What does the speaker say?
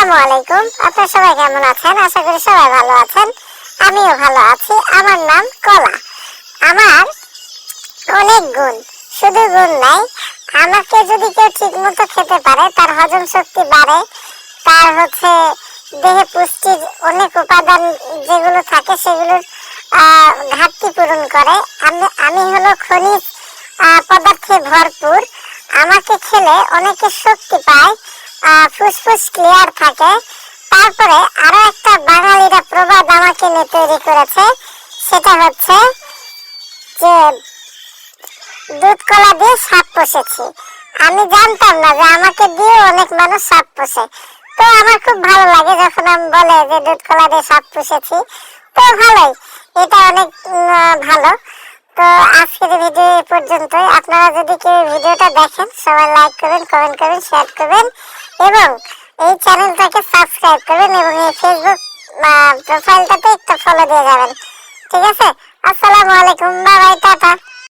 আসসালামু আলাইকুম। আপনারা সবাই কেমন আছেন? আশা করি সবাই ভালো আছেন। আমিও ভালো আছি। আমার নাম কলা। আমার অনেক গুণ, শুধু গুণ নাই, আমাকে যদি কেউ ঠিক মতো খেতে পারে তার হজম শক্তি বাড়ে, তার দেহে পুষ্টির অনেক উপাদান যেগুলো থাকে সেগুলোর ঘাটতি পূরণ করে। আমি হলো খনিজ পদার্থে ভরপুর। আমাকে খেলে অনেকে শক্তি পায়, ফুসফুস ক্লিয়ার থাকে। তারপরে আরো একটা বাঙালিরা প্রবাদ আমাকে নিয়ে তৈরি করেছে, সেটা হচ্ছে যে দুধ কলা দিয়ে সাপ পোষেছি। আমি জানতাম না যে আমাকে দিয়ে অনেক মানুষ সাপ পোষে। তো আমার খুব ভালো লাগে যখন আমি বলে যে দুধ কলা দিয়ে সাপ পুষেছি। তো ভালোই, এটা অনেক ভালো। তো আজকের ভিডিও এই পর্যন্তই। আপনারা যদি কেউ ভিডিওটা দেখেন সবাই লাইক করবেন, কমেন্ট করবেন, শেয়ার করবেন এবং এই চ্যানেলটাকে সাবস্ক্রাইব করবেন এবং এই ফেসবুক প্রোফাইলটাতে একটা ফলো দিয়ে যাবেন। ঠিক আছে? আসসালামু আলাইকুম, বাই বাই, টাটা।